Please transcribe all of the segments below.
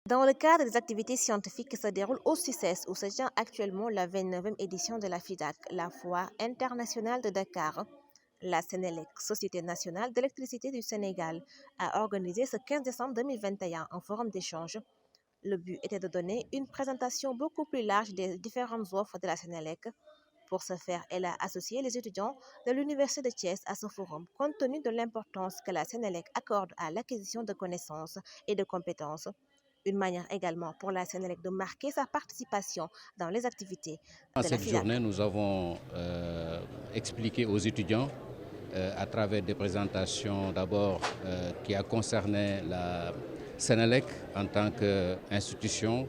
Dans le cadre des activités scientifiques qui se déroulent au CICES, où se tient actuellement la 29e édition de la FIDAC, la Foire internationale de Dakar, la Sénélec, Société nationale d'électricité du Sénégal, a organisé ce 15 décembre 2021 un forum d'échange. Le but était de donner une présentation beaucoup plus large des différentes offres de la Sénélec. Pour ce faire, elle a associé les étudiants de l'Université de Thiès à ce forum, compte tenu de l'importance que la Sénélec accorde à l'acquisition de connaissances et de compétences. Une manière également pour la Sénélec de marquer sa participation dans les activités Dans de la cette FIDAC. journée, nous avons expliqué aux étudiants à travers des présentations d'abord qui a concerné la Sénélec en tant qu'institution.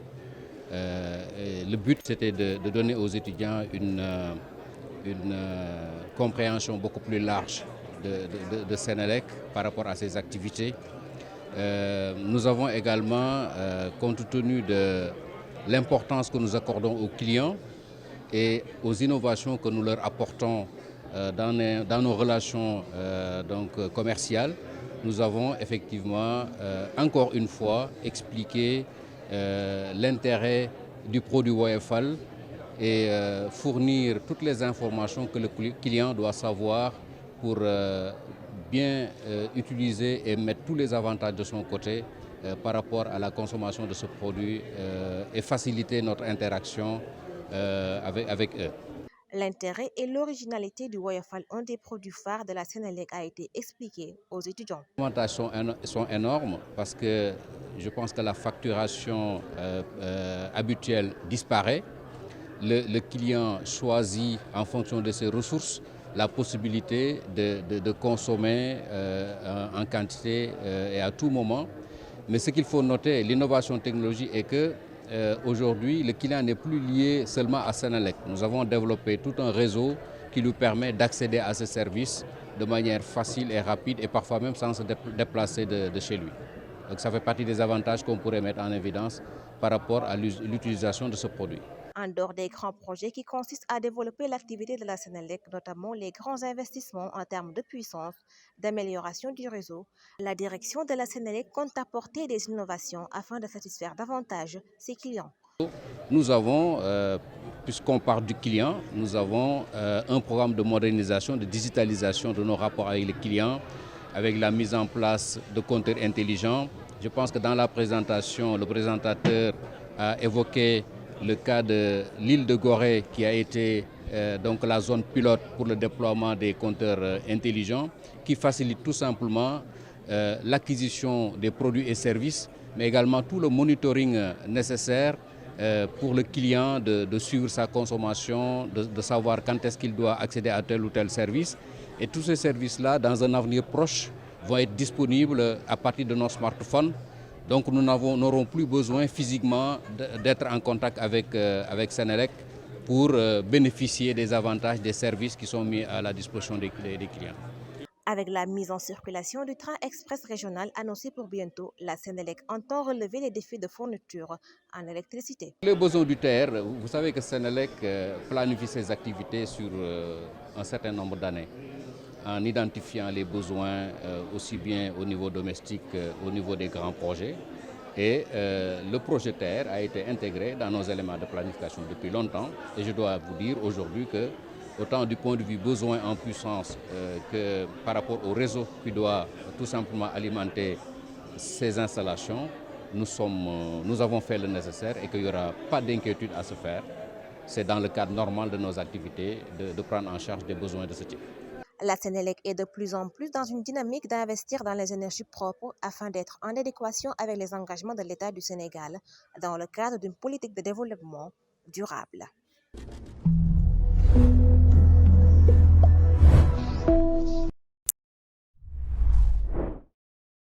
Le but, c'était de donner aux étudiants une compréhension beaucoup plus large de Sénélec par rapport à ses activités. Nous avons également, compte tenu de l'importance que nous accordons aux clients et aux innovations que nous leur apportons dans nos relations commerciales, nous avons effectivement encore une fois expliqué l'intérêt du produit Woyofal et fournir toutes les informations que le client doit savoir pour bien utiliser et mettre tous les avantages de son côté par rapport à la consommation de ce produit et faciliter notre interaction avec eux. L'intérêt et l'originalité du Woyofal, un des produits phares de la Sénélec, a été expliqué aux étudiants. Les avantages sont énormes parce que je pense que la facturation habituelle disparaît. Le client choisit en fonction de ses ressources la possibilité de consommer en quantité et à tout moment. Mais ce qu'il faut noter, l'innovation technologique est que aujourd'hui, le client n'est plus lié seulement à Sénélec. Nous avons développé tout un réseau qui lui permet d'accéder à ce service de manière facile et rapide et parfois même sans se déplacer de chez lui. Donc ça fait partie des avantages qu'on pourrait mettre en évidence par rapport à l'utilisation de ce produit. En dehors des grands projets qui consistent à développer l'activité de la Sénélec, notamment les grands investissements en termes de puissance, d'amélioration du réseau, la direction de la Sénélec compte apporter des innovations afin de satisfaire davantage ses clients. Nous avons, puisqu'on parle du client, nous avons un programme de modernisation, de digitalisation de nos rapports avec les clients, avec la mise en place de compteurs intelligents. Je pense que dans la présentation, le présentateur a évoqué le cas de l'île de Gorée qui a été donc la zone pilote pour le déploiement des compteurs intelligents qui facilite tout simplement l'acquisition des produits et services, mais également tout le monitoring nécessaire pour le client de suivre sa consommation, de savoir quand est-ce qu'il doit accéder à tel ou tel service. Et tous ces services-là, dans un avenir proche, vont être disponibles à partir de nos smartphones. Donc nous n'aurons plus besoin physiquement d'être en contact avec Sénélec pour bénéficier des avantages des services qui sont mis à la disposition des clients. Avec la mise en circulation du train express régional annoncé pour bientôt, la Sénélec entend relever les défis de fourniture en électricité. Les besoins du TR, vous savez que Sénélec planifie ses activités sur un certain nombre d'années, en identifiant les besoins aussi bien au niveau domestique qu'au niveau des grands projets. Et le projet TR a été intégré dans nos éléments de planification depuis longtemps. Et je dois vous dire aujourd'hui que, autant du point de vue besoin en puissance que par rapport au réseau qui doit tout simplement alimenter ces installations, nous avons fait le nécessaire et qu'il n'y aura pas d'inquiétude à se faire. C'est dans le cadre normal de nos activités de prendre en charge des besoins de ce type. La Sénélec est de plus en plus dans une dynamique d'investir dans les énergies propres afin d'être en adéquation avec les engagements de l'État du Sénégal dans le cadre d'une politique de développement durable.